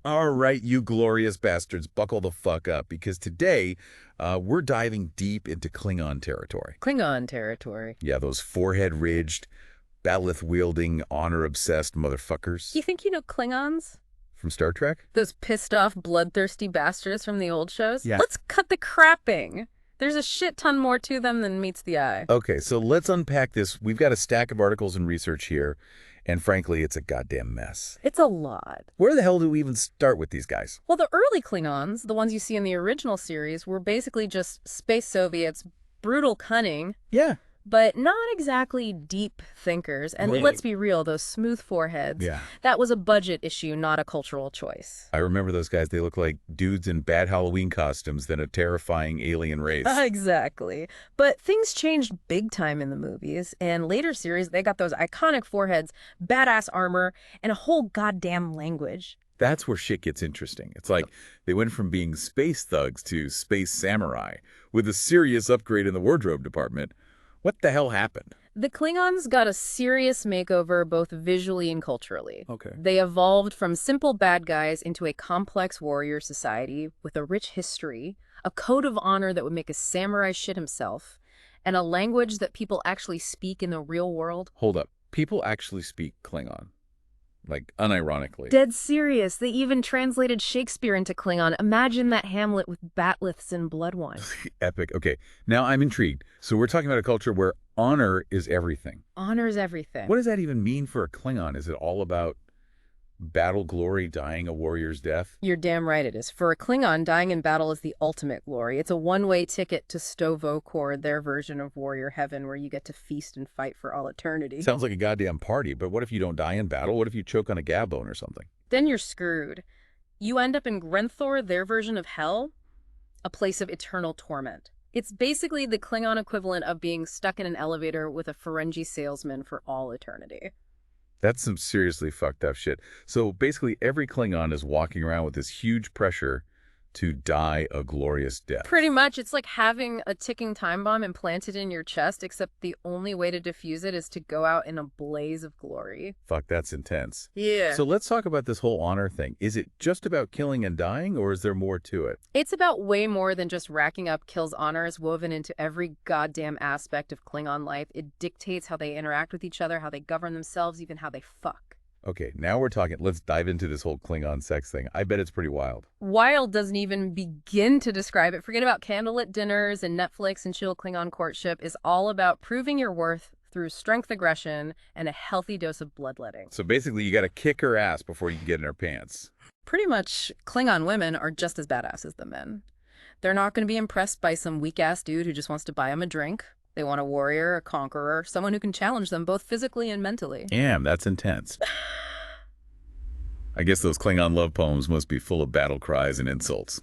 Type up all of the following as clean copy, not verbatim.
All right, you glorious bastards, buckle the fuck up, because today we're diving deep into Klingon territory. Klingon territory. Yeah, those forehead-ridged, bat'leth-wielding, honor-obsessed motherfuckers You think you know Klingons? from Star Trek? Those pissed-off, bloodthirsty bastards from the old shows? Yeah. Let's cut the crapping. There's a shit ton more to them than meets the eye. Okay, so let's unpack this. We've got a stack of articles and research here, and frankly, it's a goddamn mess. It's a lot. Where the hell do we even start with these guys? Well, the early Klingons, the ones you see in the original series, were basically just space Soviets, brutal cunning, Yeah. but not exactly deep thinkers. And Really? let's be real, those smooth foreheads, Yeah. that was a budget issue, not a cultural choice. I remember those guys. They look like dudes in bad Halloween costumes than a terrifying alien race. Exactly. But things changed big time in the movies. And later series, they got those iconic foreheads, badass armor, and a whole goddamn language. That's where shit gets interesting. It's like they went from being space thugs to space samurai with a serious upgrade in the wardrobe department. What the hell happened? The Klingons got a serious makeover both visually and culturally. Okay. They evolved from simple bad guys into a complex warrior society with a rich history, a code of honor that would make a samurai shit himself, and a language that people actually speak in the real world. Hold up. People actually speak Klingon. Like, unironically. Dead serious. They even translated Shakespeare into Klingon. Imagine that Hamlet with batliths and blood wine. Epic. Okay, now I'm intrigued. So we're talking about a culture where honor is everything. Honors everything. What does that even mean for a Klingon? Is it all about battle glory, dying a warrior's death? You're damn right it is. For a Klingon, dying in battle is the ultimate glory. It's a one-way ticket to Sto-Vo-Kor, their version of warrior heaven, where you get to feast and fight for all eternity. Sounds like a goddamn party, but what if you don't die in battle? What if you choke on a gab bone or something? Then you're screwed. You end up in Grenthor, their version of hell, a place of eternal torment. It's basically the Klingon equivalent of being stuck in an elevator with a Ferengi salesman for all eternity. That's some seriously fucked up shit. So basically every Klingon is walking around with this huge pressure to die a glorious death. Pretty much, it's like having a ticking time bomb implanted in your chest, except the only way to defuse it is to go out in a blaze of glory. Fuck, that's intense. Yeah. So let's talk about this whole honor thing. Is it just about killing and dying, or is there more to it? It's about way more than just racking up kills. Honors woven into every goddamn aspect of Klingon life. It dictates how they interact with each other, how they govern themselves, even how they fuck. Okay, now we're talking. Let's dive into this whole Klingon sex thing. I bet it's pretty wild. Wild doesn't even begin to describe it. Forget about candlelit dinners and Netflix and chill. Klingon courtship is all about proving your worth through strength aggression and a healthy dose of bloodletting. So basically, you got to kick her ass before you can get in her pants. Pretty much, Klingon women are just as badass as the men. They're not going to be impressed by some weak-ass dude who just wants to buy them a drink. They want a warrior, a conqueror, someone who can challenge them both physically and mentally. Damn, that's intense. I guess those Klingon love poems must be full of battle cries and insults.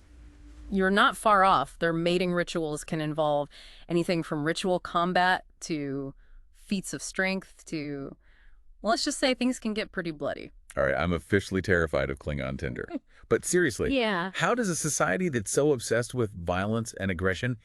You're not far off. Their mating rituals can involve anything from ritual combat to feats of strength to, well, let's just say things can get pretty bloody. All right, I'm officially terrified of Klingon Tinder. But seriously, Yeah. how does a society that's so obsessed with violence and aggression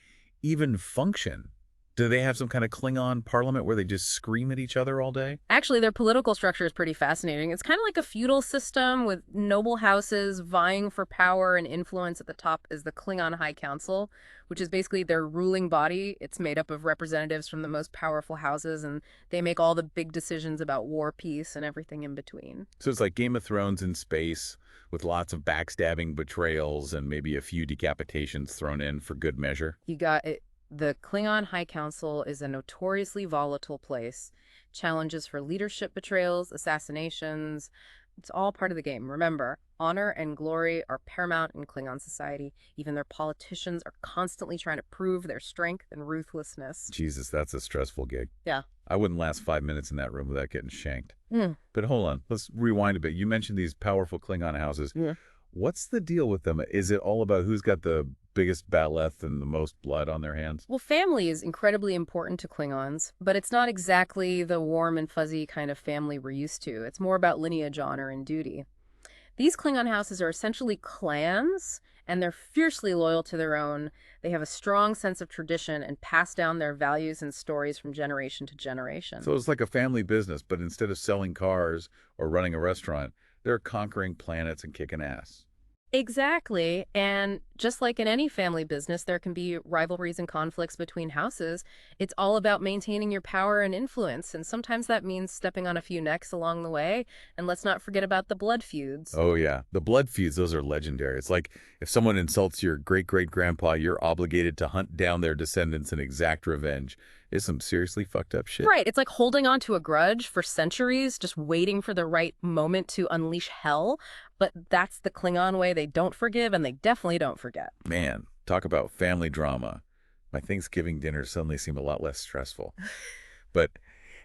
even function? Do they have some kind of Klingon parliament where they just scream at each other all day? Actually, their political structure is pretty fascinating. It's kind of like a feudal system with noble houses vying for power and influence. At the top is the Klingon High Council, which is basically their ruling body. It's made up of representatives from the most powerful houses, and they make all the big decisions about war, peace, and everything in between. So it's like Game of Thrones in space with lots of backstabbing, betrayals, and maybe a few decapitations thrown in for good measure. You got it. The Klingon High Council is a notoriously volatile place. Challenges for leadership betrayals, assassinations, it's all part of the game. Remember, honor and glory are paramount in Klingon society. Even their politicians are constantly trying to prove their strength and ruthlessness. Jesus, that's a stressful gig. Yeah. I wouldn't last 5 minutes in that room without getting shanked. Mm. But hold on, let's rewind a bit. You mentioned these powerful Klingon houses. Yeah. What's the deal with them? Is it all about who's got the biggest bat'leth and the most blood on their hands? Well, family is incredibly important to Klingons, but it's not exactly the warm and fuzzy kind of family we're used to. It's more about lineage, honor, and duty. These Klingon houses are essentially clans, and they're fiercely loyal to their own. They have a strong sense of tradition and pass down their values and stories from generation to generation. So it's like a family business, but instead of selling cars or running a restaurant, They're conquering planets and kicking ass. Exactly. And just like in any family business, there can be rivalries and conflicts between houses. It's all about maintaining your power and influence. And sometimes that means stepping on a few necks along the way. And let's not forget about the blood feuds. Oh, yeah. The blood feuds, those are legendary. It's like if someone insults your great-great-grandpa, you're obligated to hunt down their descendants and exact revenge. It's some seriously fucked up shit. Right. It's like holding on to a grudge for centuries, just waiting for the right moment to unleash hell. But that's the Klingon way. They don't forgive, and they definitely don't forget. Man, talk about family drama. My Thanksgiving dinners suddenly seem a lot less stressful. But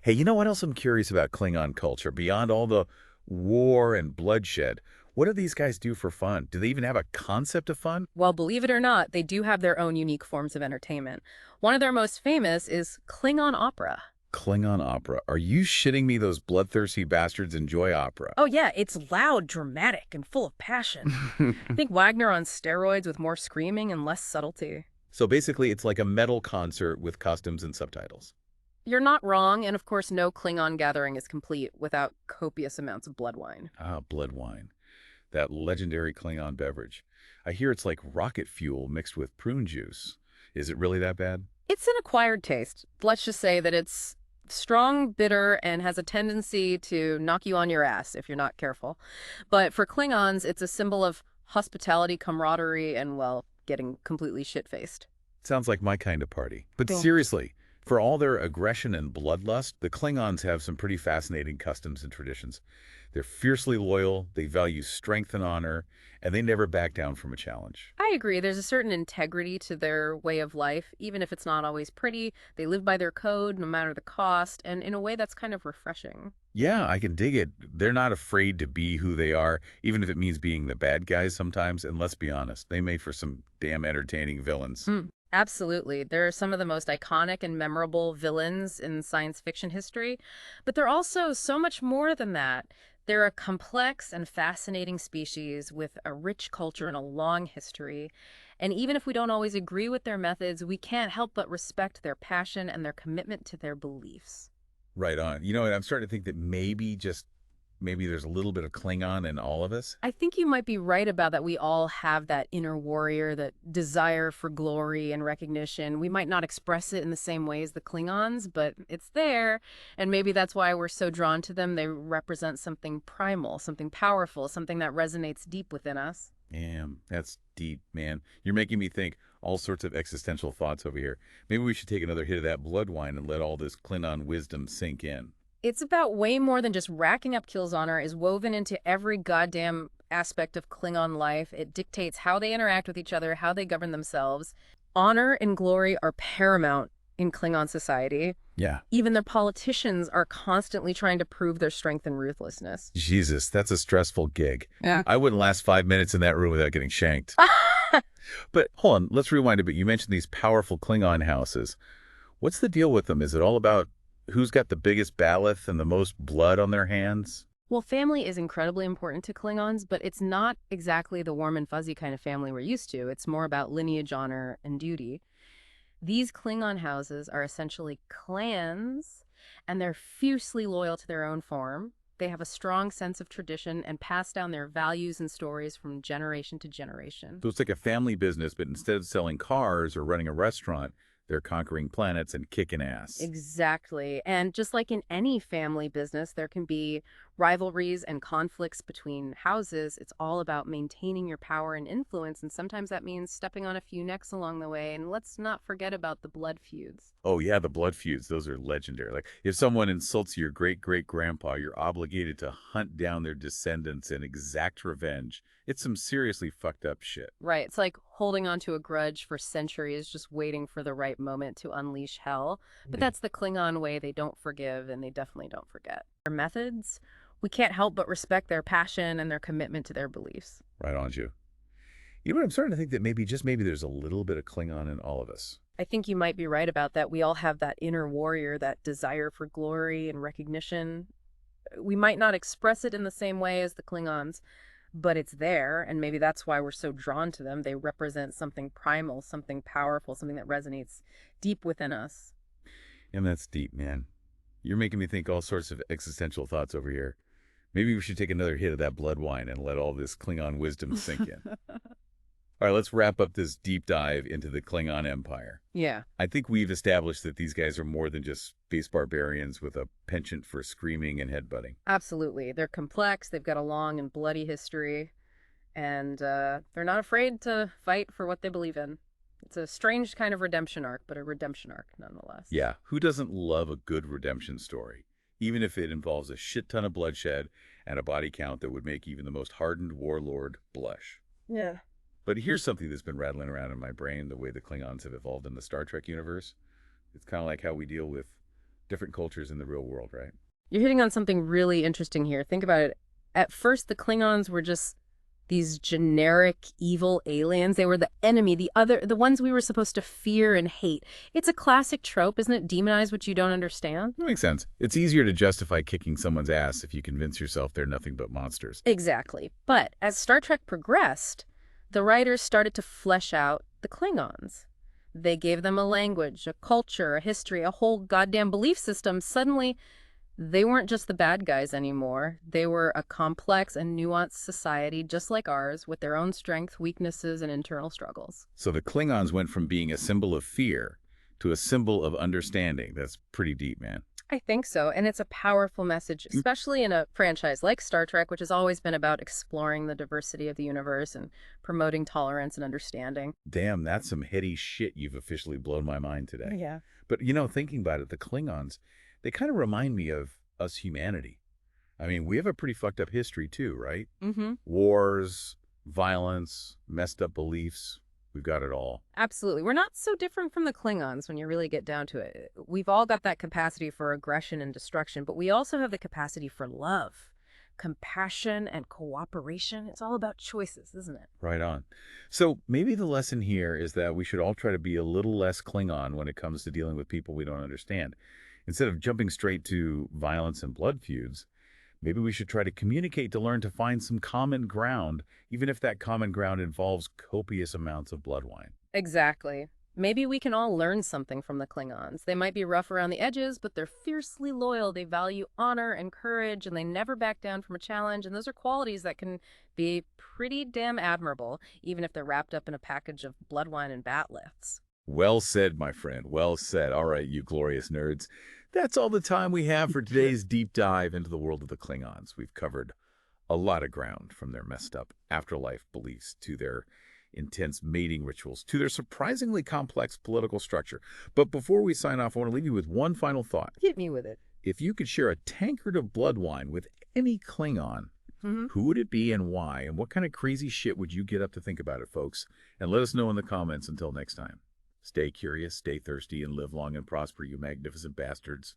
hey, you know what else I'm curious about Klingon culture? Beyond all the war and bloodshed, what do these guys do for fun? Do they even have a concept of fun? Well, believe it or not, they do have their own unique forms of entertainment. One of their most famous is Klingon opera. Klingon opera. Are you shitting me? Those bloodthirsty bastards enjoy opera. Oh, yeah, it's loud, dramatic, and full of passion. I think Wagner on steroids with more screaming and less subtlety. So basically, it's like a metal concert with costumes and subtitles. You're not wrong, and of course, no Klingon gathering is complete without copious amounts of blood wine. Ah, blood wine. That legendary Klingon beverage. I hear it's like rocket fuel mixed with prune juice. Is it really that bad? It's an acquired taste. Let's just say that it's strong, bitter, and has a tendency to knock you on your ass if you're not careful. But for Klingons, it's a symbol of hospitality, camaraderie, and, well, getting completely shit-faced. Sounds like my kind of party. But Cool. seriously, for all their aggression and bloodlust, the Klingons have some pretty fascinating customs and traditions. They're fiercely loyal, they value strength and honor, and they never back down from a challenge. I agree. There's a certain integrity to their way of life, even if it's not always pretty. They live by their code, no matter the cost, and in a way that's kind of refreshing. Yeah, I can dig it. They're not afraid to be who they are, even if it means being the bad guys sometimes. And let's be honest, they make for some damn entertaining villains. Absolutely. They're some of the most iconic and memorable villains in science fiction history, but they're also so much more than that. They're a complex and fascinating species with a rich culture and a long history. And even if we don't always agree with their methods, we can't help but respect their passion and their commitment to their beliefs. Right on. You know what? I'm starting to think that maybe there's a little bit of Klingon in all of us. I think you might be right about that. We all have that inner warrior, that desire for glory and recognition. We might not express it in the same way as the Klingons, but it's there. And maybe that's why we're so drawn to them. They represent something primal, something powerful, something that resonates deep within us. Damn, that's deep, man. You're making me think all sorts of existential thoughts over here. Maybe we should take another hit of that blood wine and let all this Klingon wisdom sink in. It's about way more than just racking up kills. Honor is woven into every goddamn aspect of Klingon life. It dictates how they interact with each other, how they govern themselves. Honor and glory are paramount in Klingon society. Yeah. Even their politicians are constantly trying to prove their strength and ruthlessness. Jesus, that's a stressful gig. Yeah. I wouldn't last 5 minutes in that room without getting shanked. But hold on, let's rewind a bit. You mentioned these powerful Klingon houses. What's the deal with them? Is it all about who's got the biggest ballot and the most blood on their hands? Well, family is incredibly important to Klingons, but it's not exactly the warm and fuzzy kind of family we're used to. It's more about lineage, honor, and duty. These Klingon houses are essentially clans, and they're fiercely loyal to their own form. They have a strong sense of tradition and pass down their values and stories from generation to generation. So it's like a family business, but instead of selling cars or running a restaurant, they're conquering planets and kicking ass. Exactly. And just like in any family business, there can be rivalries and conflicts between houses. It's all about maintaining your power and influence, and sometimes that means stepping on a few necks along the way. And let's not forget about the blood feuds. Oh, yeah, the blood feuds. Those are legendary. Like, if someone insults your great-great-grandpa, you're obligated to hunt down their descendants and exact revenge. It's some seriously fucked up shit. Right. It's like holding on to a grudge for centuries, just waiting for the right moment to unleash hell. But that's the Klingon way. They don't forgive, and they definitely don't forget. Their methods, we can't help but respect their passion and their commitment to their beliefs. Right on you. You know what? I'm starting to think that maybe there's a little bit of Klingon in all of us. I think you might be right about that. We all have that inner warrior, that desire for glory and recognition. We might not express it in the same way as the Klingons, but it's there, and maybe that's why we're so drawn to them. They represent something primal, something powerful, something that resonates deep within us. And that's deep, man. You're making me think all sorts of existential thoughts over here. Maybe we should take another hit of that blood wine and let all this Klingon wisdom sink in. All right, let's wrap up this deep dive into the Klingon Empire. Yeah, I think we've established that these guys are more than just space barbarians with a penchant for screaming and headbutting. absolutely. They're complex, they've got a long and bloody history, and they're not afraid to fight for what they believe in. It's a strange kind of redemption arc, but a redemption arc nonetheless. Yeah, who doesn't love a good redemption story? Even if it involves a shit ton of bloodshed and a body count that would make even the most hardened warlord blush. Yeah. But here's something that's been rattling around in my brain, the way the Klingons have evolved in the Star Trek universe. It's kind of like how we deal with different cultures in the real world, right? You're hitting on something really interesting here. Think about it. At first, the Klingons were just these generic evil aliens. They were the enemy, the ones we were supposed to fear and hate. It's a classic trope, isn't it? Demonize what you don't understand. That makes sense. It's easier to justify kicking someone's ass if you convince yourself they're nothing but monsters. Exactly. But as Star Trek progressed, the writers started to flesh out the Klingons. They gave them a language, a culture, a history, a whole goddamn belief system. Suddenly, they weren't just the bad guys anymore. They were a complex and nuanced society just like ours, with their own strengths, weaknesses, and internal struggles. So the Klingons went from being a symbol of fear to a symbol of understanding. That's pretty deep, man. I think so, and it's a powerful message, especially in a franchise like Star Trek, which has always been about exploring the diversity of the universe and promoting tolerance and understanding. Damn, that's some heady shit. You've officially blown my mind today. Yeah. But, thinking about it, the Klingons, they kind of remind me of us humanity. I mean, we have a pretty fucked up history too, right? Mm-hmm. Wars, violence, messed up beliefs. We've got it all. Absolutely. We're not so different from the Klingons when you really get down to it. We've all got that capacity for aggression and destruction, but we also have the capacity for love, compassion, and cooperation. It's all about choices, isn't it? Right on. So maybe the lesson here is that we should all try to be a little less Klingon when it comes to dealing with people we don't understand. Instead of jumping straight to violence and blood feuds, maybe we should try to communicate to learn to find some common ground, even if that common ground involves copious amounts of blood wine. Exactly. Maybe we can all learn something from the Klingons. They might be rough around the edges, but they're fiercely loyal. They value honor and courage, and they never back down from a challenge. And those are qualities that can be pretty damn admirable, even if they're wrapped up in a package of blood wine and bat lifts. Well said, my friend. Well said. All right, you glorious nerds. That's all the time we have for today's deep dive into the world of the Klingons. We've covered a lot of ground, from their messed up afterlife beliefs to their intense mating rituals to their surprisingly complex political structure. But before we sign off, I want to leave you with one final thought. Hit me with it. If you could share a tankard of blood wine with any Klingon, who would it be and why? And what kind of crazy shit would you get up to think about it, folks? And let us know in the comments. Until next time. Stay curious, stay thirsty, and live long and prosper, you magnificent bastards.